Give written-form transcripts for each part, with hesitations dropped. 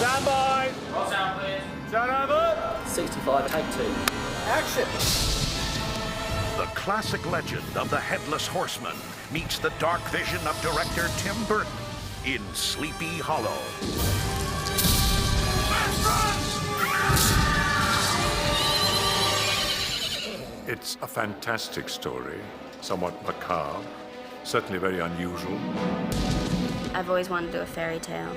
Stand by. Roll sound, please. Turn over. 65, take 2. Action. The classic legend of the Headless Horseman meets the dark vision of director Tim Burton in Sleepy Hollow. It's a fantastic story, somewhat macabre, certainly very unusual. I've always wanted to do a fairy tale,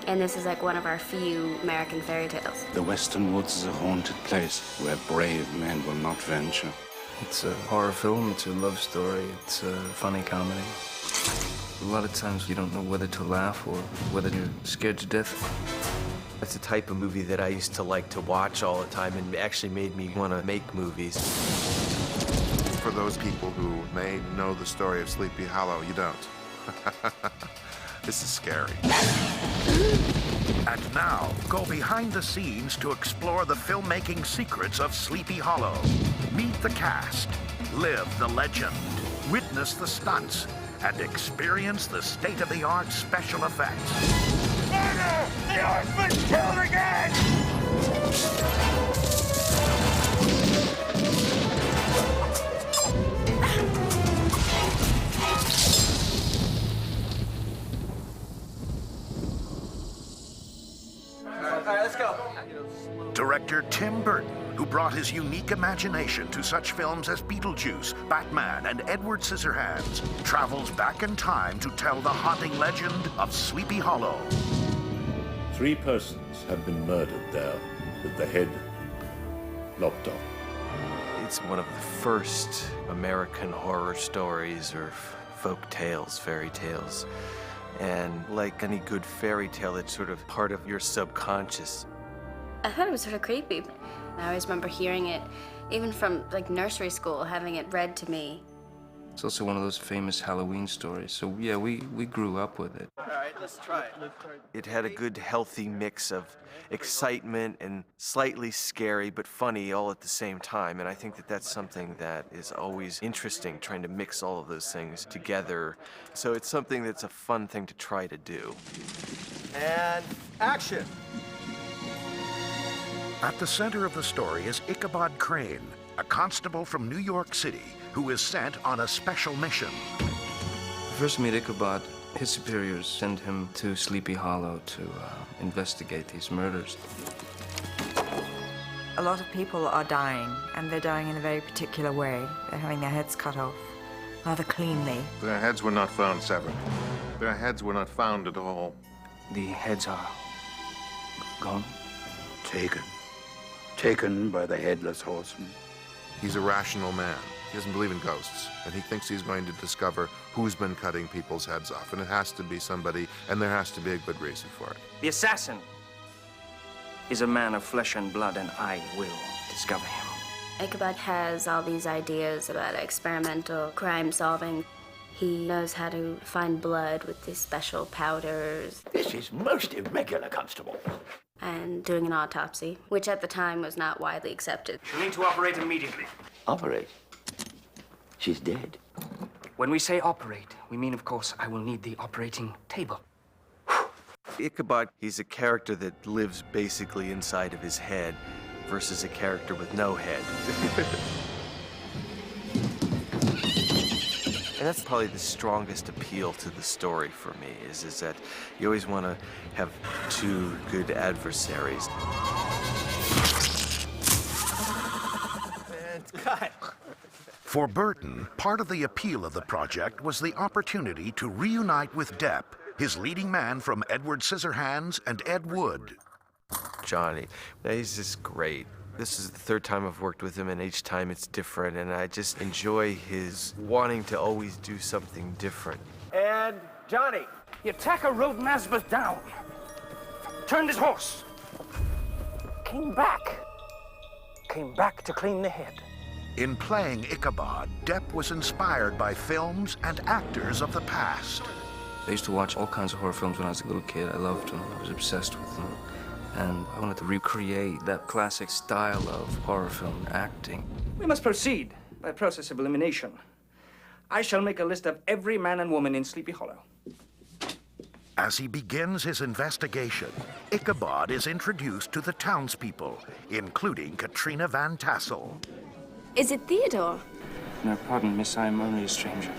and this is like one of our few American fairy tales. The Western Woods is a haunted place where brave men will not venture. It's a horror film, it's a love story, it's a funny comedy. A lot of times you don't know whether to laugh or whether you're scared to death. It's a type of movie that I used to like to watch all the time and actually made me want to make movies. For those people who may know the story of Sleepy Hollow, you don't. This is scary. And now, go behind the scenes to explore the filmmaking secrets of Sleepy Hollow. Meet the cast, live the legend, witness the stunts, and experience the state-of-the-art special effects. Murder! The horseman's killed again! All right, let's go. Director Tim Burton, who brought his unique imagination to such films as Beetlejuice, Batman, and Edward Scissorhands, travels back in time to tell the haunting legend of Sleepy Hollow. 3 persons have been murdered there with the head lopped off. It's one of the first American horror stories or folk tales, fairy tales. And like any good fairy tale, it's sort of part of your subconscious. I thought it was sort of creepy. I always remember hearing it, even from like nursery school, having it read to me. It's also one of those famous Halloween stories, so yeah, we grew up with it. All right, let's try it. It had a good, healthy mix of excitement and slightly scary, but funny all at the same time. And I think that that's something that is always interesting, trying to mix all of those things together. So it's something that's a fun thing to try to do. And action. At the center of the story is Ichabod Crane, a constable from New York City who is sent on a special mission. First meet Ichabod, his superiors send him to Sleepy Hollow to investigate these murders. A lot of people are dying, and they're dying in a very particular way. They're having their heads cut off rather cleanly. Their heads were not found severed. Their heads were not found at all. The heads are gone. Taken by the Headless Horseman. He's a rational man. He doesn't believe in ghosts, and he thinks he's going to discover who's been cutting people's heads off, and it has to be somebody, and there has to be a good reason for it. The assassin is a man of flesh and blood, and I will discover him. Ichabod has all these ideas about experimental crime solving. He knows how to find blood with these special powders. This is most irregular, Constable. And doing an autopsy, which at the time was not widely accepted. You need to operate immediately. Operate. She's dead. When we say operate, we mean, of course, I will need the operating table. Ichabod, he's a character that lives basically inside of his head versus a character with no head. And that's probably the strongest appeal to the story for me, is that you always want to have 2 good adversaries. And cut. For Burton, part of the appeal of the project was the opportunity to reunite with Depp, his leading man from Edward Scissorhands and Ed Wood. Johnny, he's just great. This is the 3rd time I've worked with him, and each time it's different, and I just enjoy his wanting to always do something different. And Johnny. The attacker rode Nazareth down, turned his horse, came back to clean the head. In playing Ichabod, Depp was inspired by films and actors of the past. I used to watch all kinds of horror films when I was a little kid. I loved them. I was obsessed with them. And I wanted to recreate that classic style of horror film acting. We must proceed by a process of elimination. I shall make a list of every man and woman in Sleepy Hollow. As he begins his investigation, Ichabod is introduced to the townspeople, including Katrina Van Tassel. Is it Theodore? No, pardon, miss, I am only a stranger.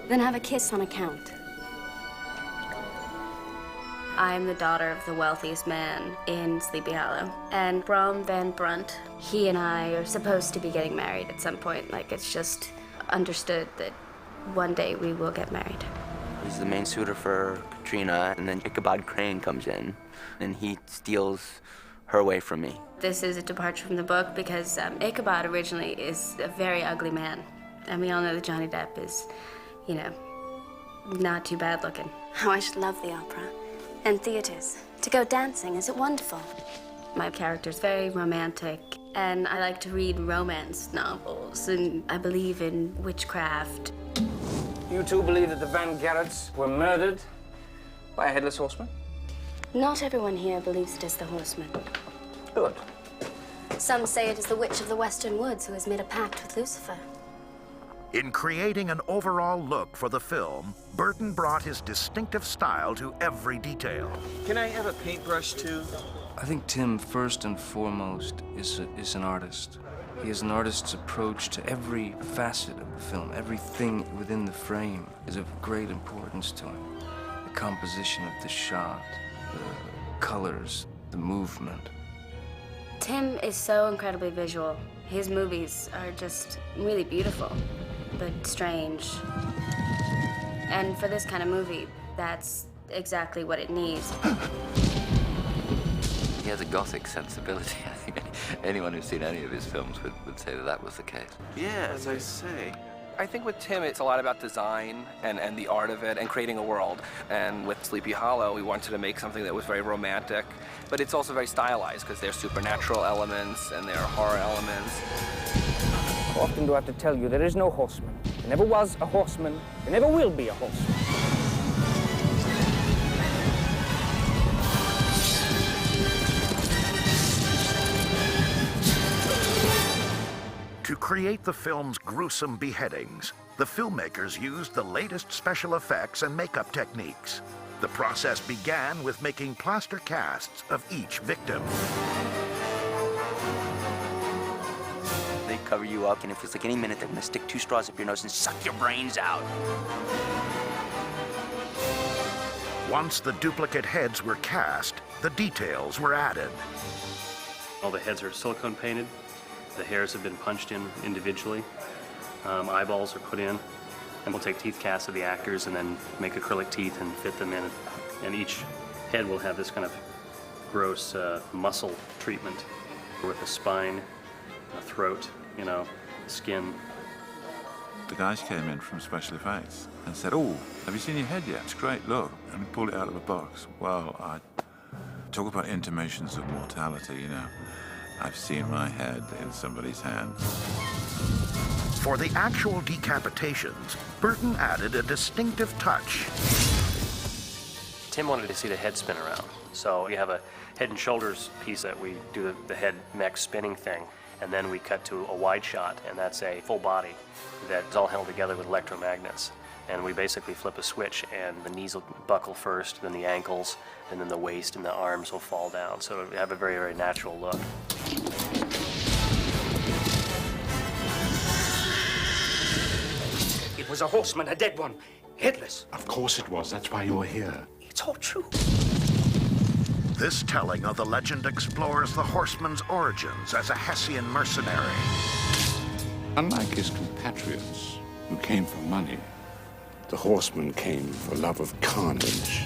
Then have a kiss on account. I am the daughter of the wealthiest man in Sleepy Hollow. And Brom Van Brunt, he and I are supposed to be getting married at some point. Like, it's just understood that one day we will get married. He's the main suitor for Katrina, and then Ichabod Crane comes in, and he steals her away from me. This is a departure from the book because Ichabod originally is a very ugly man. And we all know that Johnny Depp is, you know, not too bad looking. Oh, I should love the opera and theaters. To go dancing, is it wonderful? My character's very romantic, and I like to read romance novels, and I believe in witchcraft. You two believe that the Van Garretts were murdered by a headless horseman? Not everyone here believes it is the horseman. Good. Some say it is the witch of the Western Woods who has made a pact with Lucifer. In creating an overall look for the film, Burton brought his distinctive style to every detail. Can I have a paintbrush too? I think Tim, first and foremost, is an artist. He has an artist's approach to every facet of the film. Everything within the frame is of great importance to him. The composition of the shot, the colors, the movement. Tim is so incredibly visual. His movies are just really beautiful, but strange. And for this kind of movie, that's exactly what it needs. He has a gothic sensibility. I think anyone who's seen any of his films would say that that was the case. Yeah, as I say. I think with Tim, it's a lot about design and the art of it and creating a world. And with Sleepy Hollow, we wanted to make something that was very romantic, but it's also very stylized because there's supernatural elements and there are horror elements. How often do I have to tell you there is no horseman? There never was a horseman. There never will be a horseman. To create the film's gruesome beheadings, the filmmakers used the latest special effects and makeup techniques. The process began with making plaster casts of each victim. They cover you up, and it feels like any minute they're gonna stick 2 straws up your nose and suck your brains out. Once the duplicate heads were cast, the details were added. All the heads are silicone painted. The hairs have been punched in individually. Eyeballs are put in. And we'll take teeth casts of the actors and then make acrylic teeth and fit them in. And each head will have this kind of gross muscle treatment with a spine, a throat, you know, skin. The guys came in from special effects and said, "Oh, have you seen your head yet? It's great, look." And we pulled it out of a box. Well, I talk about intimations of mortality, you know. I've seen my head in somebody's hand. For the actual decapitations, Burton added a distinctive touch. Tim wanted to see the head spin around. So we have a head and shoulders piece that we do the head neck spinning thing. And then we cut to a wide shot, and that's a full body that's all held together with electromagnets. And we basically flip a switch, and the knees will buckle first, then the ankles, and then the waist and the arms will fall down. So we have a very, very natural look. It was a horseman, a dead one, headless. Of course it was. That's why you're here. It's all true. This telling of the legend explores the horseman's origins as a Hessian mercenary. Unlike his compatriots, who came for money, the horseman came for love of carnage.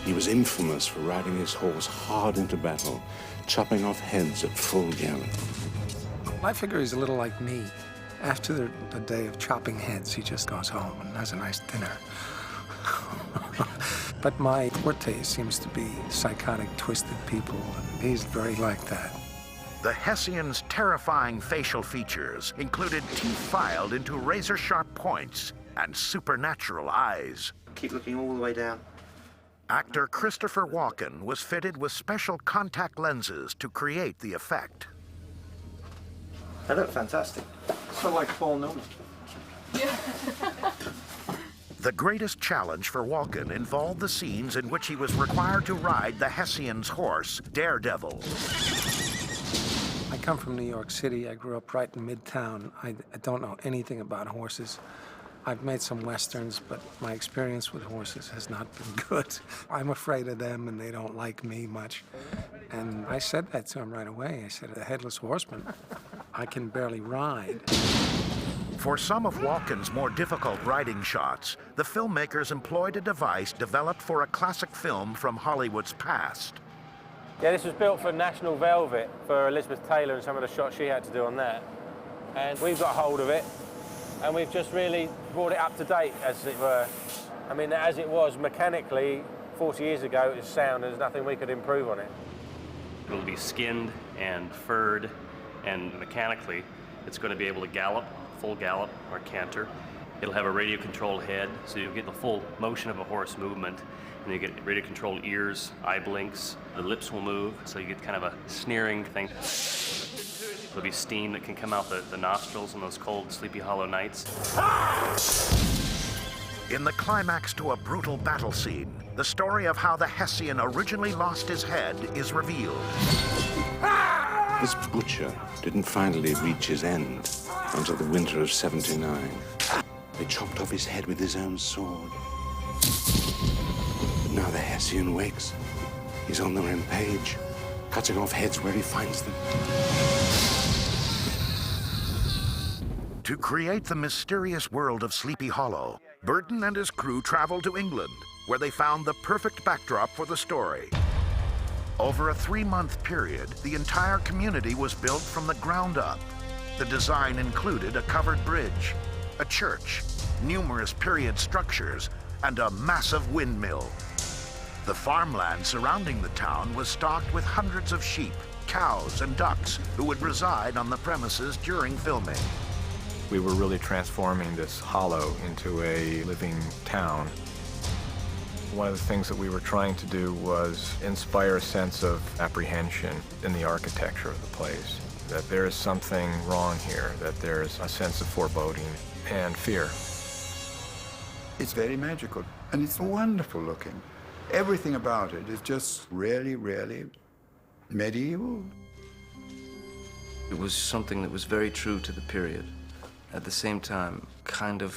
He was infamous for riding his horse hard into battle, chopping off heads at full gallop. I figure he's a little like me. After a day of chopping heads, he just goes home and has a nice dinner. But my forte seems to be psychotic, twisted people, and he's very like that. The Hessian's terrifying facial features included teeth filed into razor-sharp points and supernatural eyes. Keep looking all the way down. Actor Christopher Walken was fitted with special contact lenses to create the effect. They look fantastic. Sort of like Paul Newman. The The greatest challenge for Walken involved the scenes in which he was required to ride the Hessian's horse, Daredevil. I come from New York City. I grew up right in Midtown. I don't know anything about horses. I've made some Westerns, but my experience with horses has not been good. I'm afraid of them, and they don't like me much. And I said that to him right away. I said, the Headless Horseman, I can barely ride. For some of Walken's more difficult riding shots, the filmmakers employed a device developed for a classic film from Hollywood's past. Yeah, this was built for National Velvet, for Elizabeth Taylor and some of the shots she had to do on that. And we've got hold of it, and we've just really brought it up to date, as it were. I mean, as it was mechanically 40 years ago, it was sound, and there's nothing we could improve on it. It'll be skinned and furred, and mechanically, it's going to be able to gallop, full gallop or canter. It'll have a radio-controlled head, so you'll get the full motion of a horse movement, and you get radio-controlled ears, eye blinks, the lips will move, so you get kind of a sneering thing. There'll be steam that can come out the nostrils on those cold, Sleepy Hollow nights. In the climax to a brutal battle scene, the story of how the Hessian originally lost his head is revealed. This butcher didn't finally reach his end until the winter of '79. They chopped off his head with his own sword. But now the Hessian wakes. He's on the rampage, cutting off heads where he finds them. To create the mysterious world of Sleepy Hollow, Burton and his crew traveled to England, where they found the perfect backdrop for the story. Over a 3-month period, the entire community was built from the ground up. The design included a covered bridge, a church, numerous period structures, and a massive windmill. The farmland surrounding the town was stocked with hundreds of sheep, cows, and ducks who would reside on the premises during filming. We were really transforming this hollow into a living town. One of the things that we were trying to do was inspire a sense of apprehension in the architecture of the place, that there is something wrong here, that there's a sense of foreboding and fear. It's very magical, and it's wonderful looking. Everything about it is just really, really medieval. It was something that was very true to the period. At the same time, kind of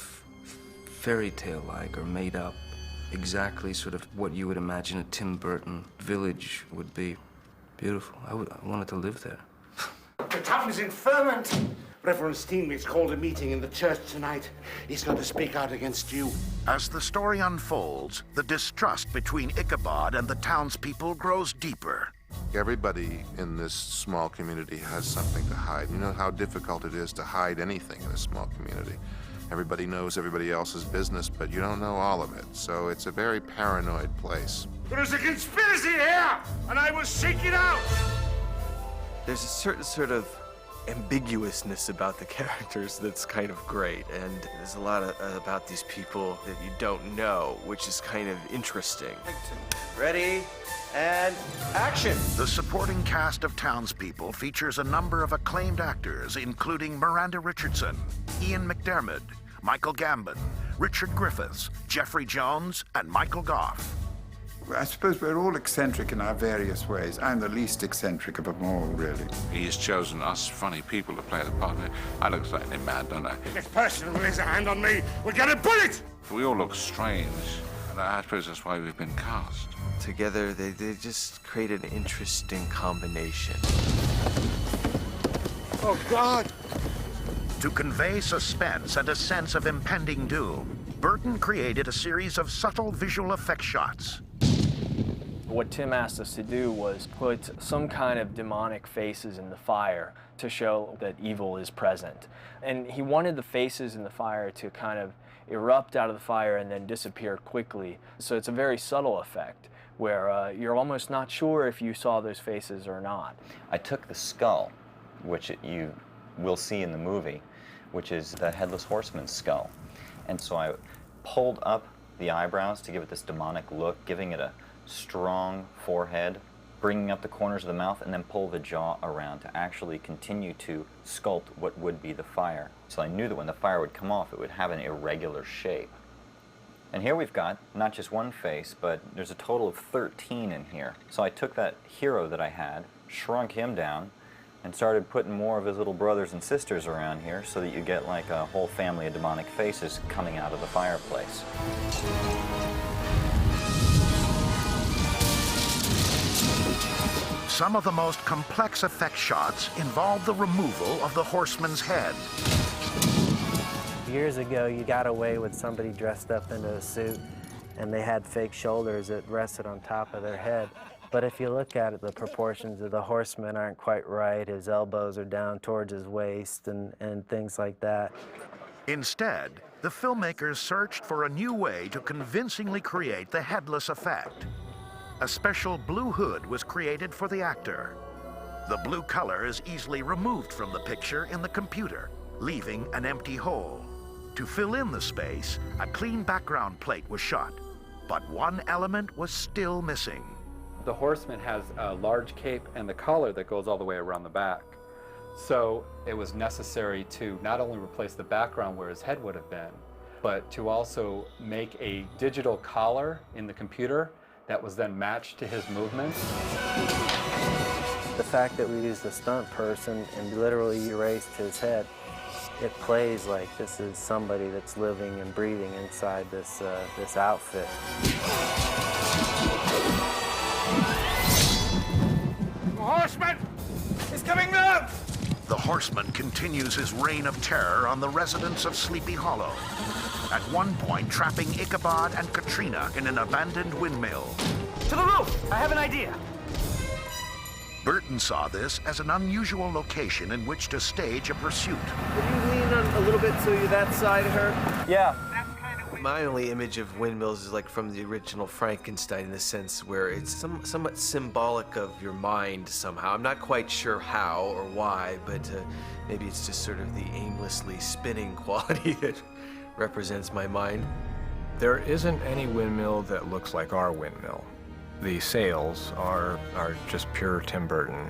fairy tale-like or made up. Exactly sort of what you would imagine a Tim Burton village would be. Beautiful. I wanted to live there. The town is in ferment. Reverend Steenway's called a meeting in the church tonight. He's going to speak out against you. As the story unfolds, the distrust between Ichabod and the townspeople grows deeper. Everybody in this small community has something to hide. You know how difficult it is to hide anything in a small community. Everybody knows everybody else's business, but you don't know all of it. So it's a very paranoid place. There's a conspiracy here, and I will seek it out! There's a certain sort of ambiguousness about the characters that's kind of great, and there's a lot about these people that you don't know, which is kind of interesting. Ready, and action! The supporting cast of townspeople features a number of acclaimed actors, including Miranda Richardson, Ian McDiarmid, Michael Gambon, Richard Griffiths, Jeffrey Jones, and Michael Goff. I suppose we're all eccentric in our various ways. I'm the least eccentric of them all, really. He's chosen us funny people to play the part. I look slightly mad, don't I? If this person lays a hand on me, we'll get a bullet! We all look strange, and I suppose that's why we've been cast. Together, they just create an interesting combination. Oh, God! To convey suspense and a sense of impending doom, Burton created a series of subtle visual effect shots. What Tim asked us to do was put some kind of demonic faces in the fire to show that evil is present. And he wanted the faces in the fire to kind of erupt out of the fire and then disappear quickly. So it's a very subtle effect where you're almost not sure if you saw those faces or not. I took the skull, which you will see in the movie, which is the Headless Horseman's skull. And so I pulled up the eyebrows to give it this demonic look, giving it a strong forehead, bringing up the corners of the mouth, and then pull the jaw around to actually continue to sculpt what would be the fire. So I knew that when the fire would come off, it would have an irregular shape. And here we've got not just one face, but there's a total of 13 in here. So I took that hero that I had, shrunk him down, and started putting more of his little brothers and sisters around here so that you get like a whole family of demonic faces coming out of the fireplace. Some of the most complex effect shots involve the removal of the horseman's head. Years ago, you got away with somebody dressed up in a suit, and they had fake shoulders that rested on top of their head. But if you look at it, the proportions of the horseman aren't quite right. His elbows are down towards his waist and things like that. Instead, the filmmakers searched for a new way to convincingly create the headless effect. A special blue hood was created for the actor. The blue color is easily removed from the picture in the computer, leaving an empty hole. To fill in the space, a clean background plate was shot, but one element was still missing. The horseman has a large cape and the collar that goes all the way around the back. So it was necessary to not only replace the background where his head would have been, but to also make a digital collar in the computer that was then matched to his movements. The fact that we used a stunt person and literally erased his head, it plays like this is somebody that's living and breathing inside this outfit. The horseman is coming down! The horseman continues his reign of terror on the residents of Sleepy Hollow, at one point trapping Ichabod and Katrina in an abandoned windmill. To the roof! I have an idea. Burton saw this as an unusual location in which to stage a pursuit. Can you lean on a little bit so you're that side of her? Yeah. My only image of windmills is like from the original Frankenstein, in the sense where it's somewhat symbolic of your mind somehow. I'm not quite sure how or why, but maybe it's just sort of the aimlessly spinning quality that represents my mind. There isn't any windmill that looks like our windmill. The sails are just pure Tim Burton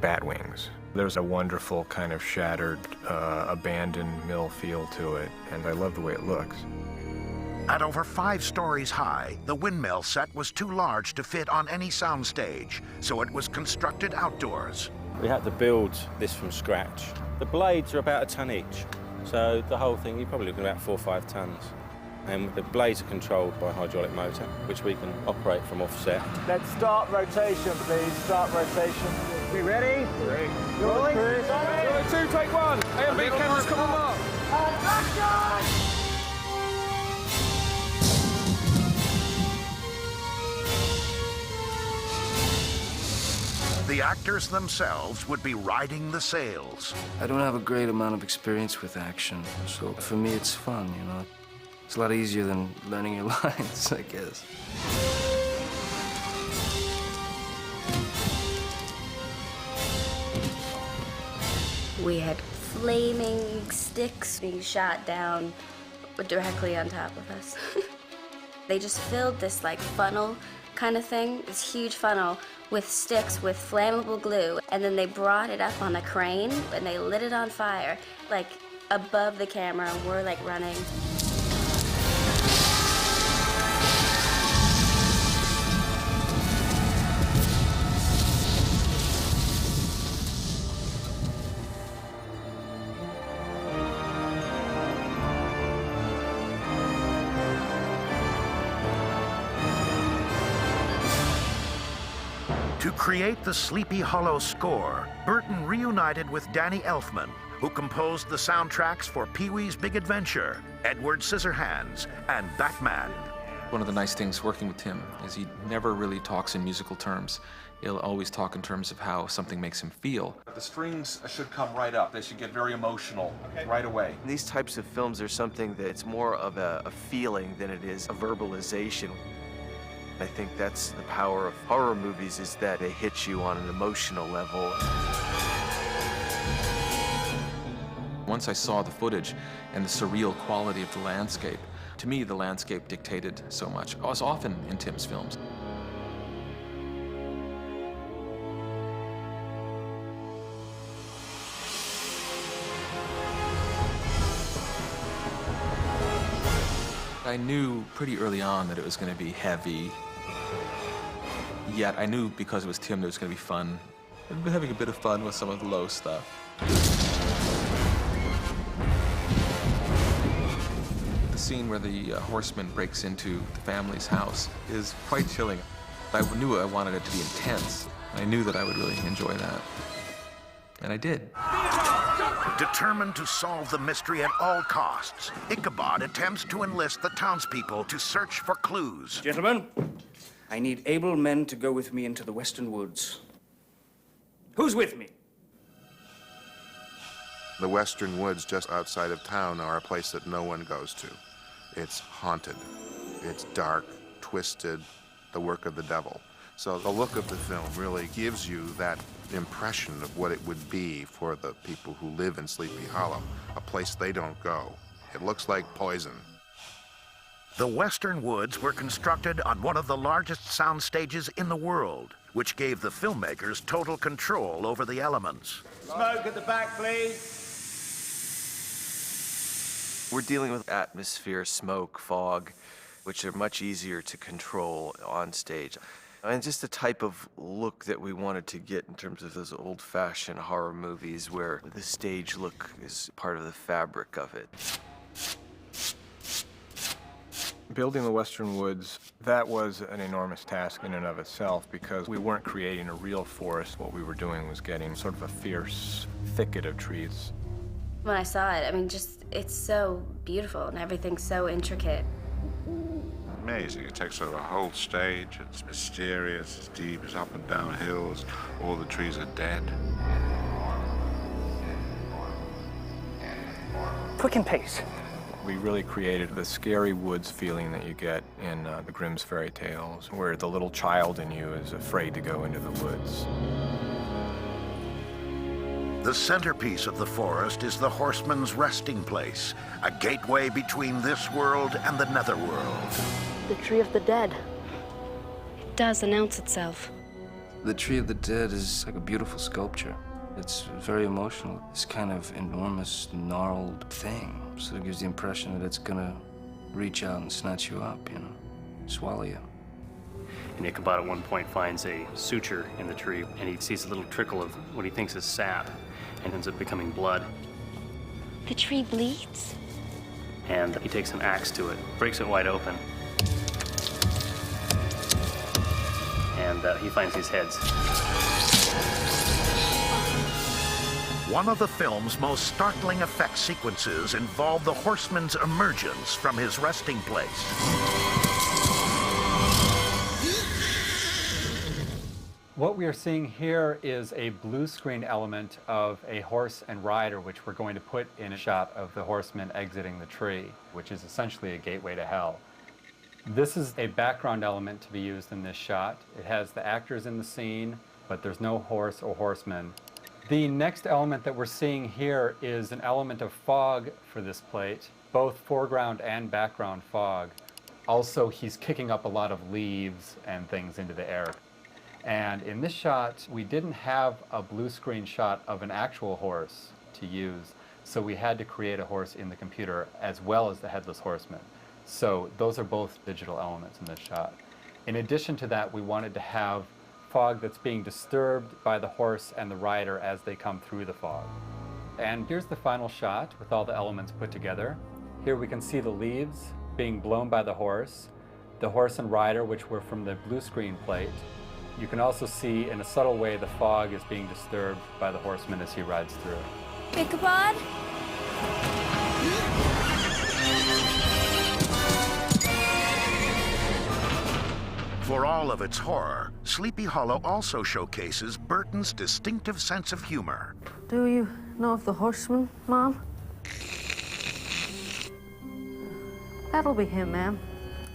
bat wings. There's a wonderful kind of shattered, abandoned mill feel to it, and I love the way it looks. At over 5 stories high, the windmill set was too large to fit on any soundstage, so it was constructed outdoors. We had to build this from scratch. The blades are about 1 ton each, so the whole thing, you're probably looking at about 4 or 5 tons. And the blades are controlled by a hydraulic motor, which we can operate from offset. Let's start rotation, please. Start rotation. We ready? Ready. Rolling. 2, take 1. A and B cameras, come on, Mark. Action! The actors themselves would be riding the sails. I don't have a great amount of experience with action, so for me it's fun, you know. It's a lot easier than learning your lines, I guess. We had flaming sticks being shot down directly on top of us. They just filled this like funnel kind of thing, this huge funnel with sticks with flammable glue, and then they brought it up on a crane and they lit it on fire, like above the camera, and we're like running. To create the Sleepy Hollow score, Burton reunited with Danny Elfman, who composed the soundtracks for Pee-wee's Big Adventure, Edward Scissorhands, and Batman. One of the nice things working with Tim is he never really talks in musical terms. He'll always talk in terms of how something makes him feel. The strings should come right up. They should get very emotional right away. These types of films are something that's more of a feeling than it is a verbalization. I think that's the power of horror movies, is that they hit you on an emotional level. Once I saw the footage and the surreal quality of the landscape, to me the landscape dictated so much. I was often in Tim's films. I knew pretty early on that it was going to be heavy. Yet I knew because it was Tim that it was going to be fun. I've been having a bit of fun with some of the low stuff. The scene where the horseman breaks into the family's house is quite chilling. I knew I wanted it to be intense. I knew that I would really enjoy that. And I did. Determined to solve the mystery at all costs, Ichabod attempts to enlist the townspeople to search for clues. Gentlemen, I need able men to go with me into the western woods. Who's with me? The western woods just outside of town are a place that no one goes to. It's haunted. It's dark, twisted, the work of the devil. So the look of the film really gives you that impression of what it would be for the people who live in Sleepy Hollow, a place they don't go. It looks like poison. The western woods were constructed on one of the largest sound stages in the world, which gave the filmmakers total control over the elements. Smoke at the back, please. We're dealing with atmosphere, smoke, fog, which are much easier to control on stage. And just the type of look that we wanted to get in terms of those old-fashioned horror movies where the stage look is part of the fabric of it. Building the western woods, that was an enormous task in and of itself because we weren't creating a real forest. What we were doing was getting sort of a fierce thicket of trees. When I saw it, I mean, just, it's so beautiful and everything's so intricate. Amazing. It takes over a whole stage. It's mysterious, it's deep, it's up and down hills. All the trees are dead. Quicken pace. We really created the scary woods feeling that you get in the Grimm's fairy tales, where the little child in you is afraid to go into the woods. The centerpiece of the forest is the horseman's resting place, a gateway between this world and the netherworld. The Tree of the Dead. It does announce itself. The Tree of the Dead is like a beautiful sculpture. It's very emotional. It's kind of enormous, gnarled thing. So it gives the impression that it's gonna reach out and snatch you up, you know, swallow you. And Ichabod at one point finds a suture in the tree, and he sees a little trickle of what he thinks is sap, and ends up becoming blood. The tree bleeds? And he takes an axe to it, breaks it wide open, and he finds these heads. One of the film's most startling effect sequences involved the horseman's emergence from his resting place. What we are seeing here is a blue screen element of a horse and rider, which we're going to put in a shot of the horseman exiting the tree, which is essentially a gateway to hell. This is a background element to be used in this shot. It has the actors in the scene, but there's no horse or horseman. The next element that we're seeing here is an element of fog for this plate, both foreground and background fog. Also, he's kicking up a lot of leaves and things into the air. And in this shot, we didn't have a blue screen shot of an actual horse to use, so we had to create a horse in the computer as well as the headless horseman. So those are both digital elements in this shot. In addition to that, we wanted to have fog that's being disturbed by the horse and the rider as they come through the fog. And here's the final shot with all the elements put together. Here we can see the leaves being blown by the horse and rider, which were from the blue screen plate. You can also see in a subtle way the fog is being disturbed by the horseman as he rides through. Ichabod? For all of its horror, Sleepy Hollow also showcases Burton's distinctive sense of humor. Do you know of the horseman, Mom? That'll be him, ma'am.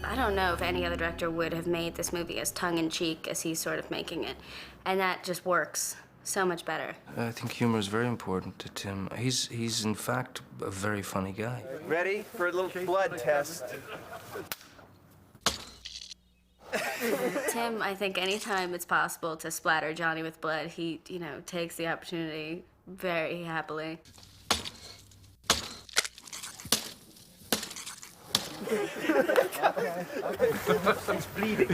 I don't know if any other director would have made this movie as tongue-in-cheek as he's sort of making it. And that just works so much better. I think humor is very important to Tim. He's in fact a very funny guy. Ready for a little blood test? Tim, I think anytime it's possible to splatter Johnny with blood, he, takes the opportunity very happily. It's bleeding.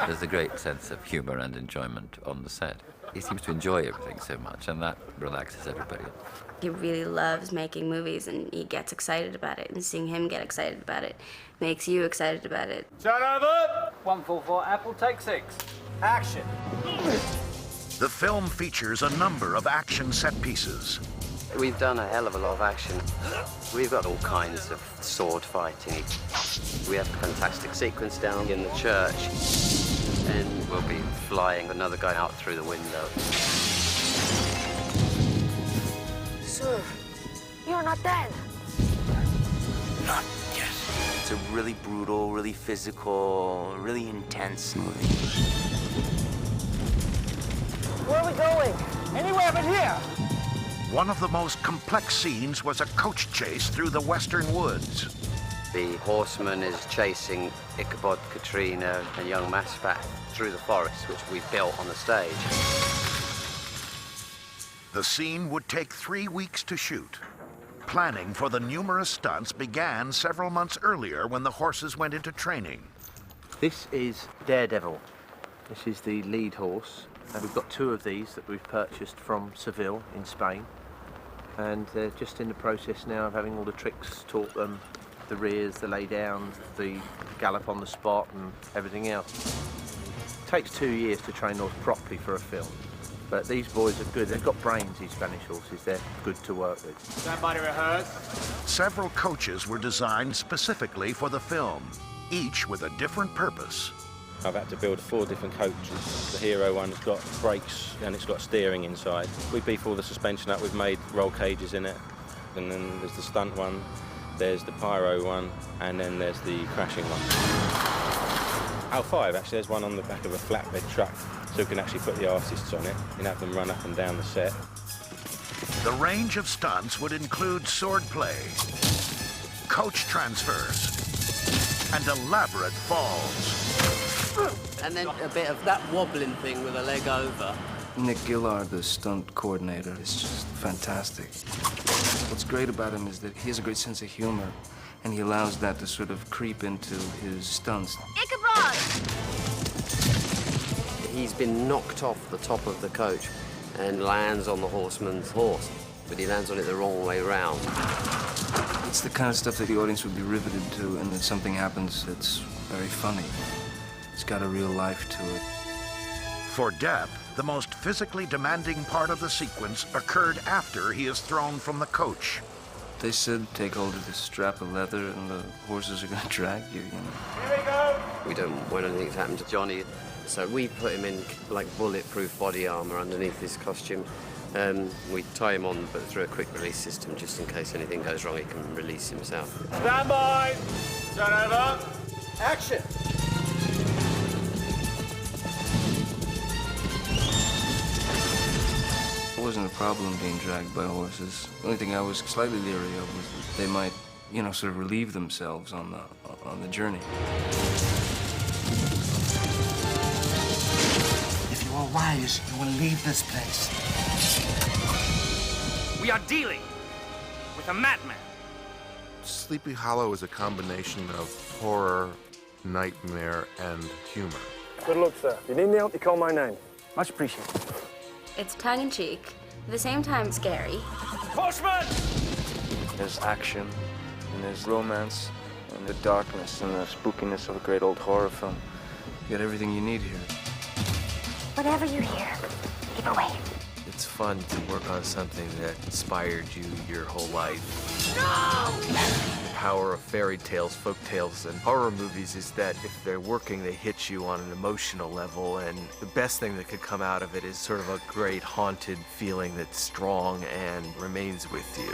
There's a great sense of humor and enjoyment on the set. He seems to enjoy everything so much, and that relaxes everybody. He really loves making movies, and he gets excited about it, and seeing him get excited about it makes you excited about it. Shut over! 144 Apple, take 6. Action. The film features a number of action set pieces. We've done a hell of a lot of action. We've got all kinds of sword fighting. We have a fantastic sequence down in the church, and we'll be flying another guy out through the window. Sir, you're not dead. Not yet. It's a really brutal, really physical, really intense movie. Where are we going? Anywhere but here. One of the most complex scenes was a coach chase through the western woods. The horseman is chasing Ichabod, Katrina, and young Maspat through the forest, which we built on the stage. The scene would take 3 weeks to shoot. Planning for the numerous stunts began several months earlier when the horses went into training. This is Daredevil. This is the lead horse. And we've got 2 of these that we've purchased from Seville in Spain. And they're just in the process now of having all the tricks taught them, the rears, the lay downs, the gallop on the spot and everything else. It takes 2 years to train those properly for a film. But these boys are good. They've got brains, these Spanish horses. They're good to work with. Stand by to rehearse. Several coaches were designed specifically for the film, each with a different purpose. I've had to build 4 different coaches. The hero one's got brakes and it's got steering inside. We beef all the suspension up, we've made roll cages in it. And then there's the stunt one, there's the pyro one, and then there's the crashing one. Oh, 5 actually, there's one on the back of a flatbed truck, so we can actually put the artists on it and have them run up and down the set. The range of stunts would include swordplay, coach transfers, and elaborate falls. And then a bit of that wobbling thing with a leg over. Nick Gillard, the stunt coordinator, is just fantastic. What's great about him is that he has a great sense of humor, and he allows that to sort of creep into his stunts. Ichabod! He's been knocked off the top of the coach and lands on the horseman's horse, but he lands on it the wrong way round. It's the kind of stuff that the audience would be riveted to, and then something happens that's very funny. It's got a real life to it. For Depp, the most physically demanding part of the sequence occurred after he is thrown from the coach. They said take hold of this strap of leather and the horses are going to drag you, you know. Here we go! We don't want anything to happen to Johnny, so we put him in like bulletproof body armor underneath his costume. We tie him on, but through a quick release system, just in case anything goes wrong, he can release himself. Stand by. Turn over. Action. It wasn't a problem being dragged by horses. The only thing I was slightly leery of was that they might, you know, sort of relieve themselves on the journey. If you are wise, you will leave this place. We are dealing with a madman. Sleepy Hollow is a combination of horror, nightmare, and humor. Good luck, sir. If you need me help, you call my name. Much appreciated. It's tongue-in-cheek, at the same time scary. Horseman! There's action, and there's romance, and the darkness and the spookiness of a great old horror film. You got everything you need here. Whatever you hear, keep away. It's fun to work on something that inspired you your whole life. No! The power of fairy tales, folk tales, and horror movies is that if they're working, they hit you on an emotional level, and the best thing that could come out of it is sort of a great haunted feeling that's strong and remains with you.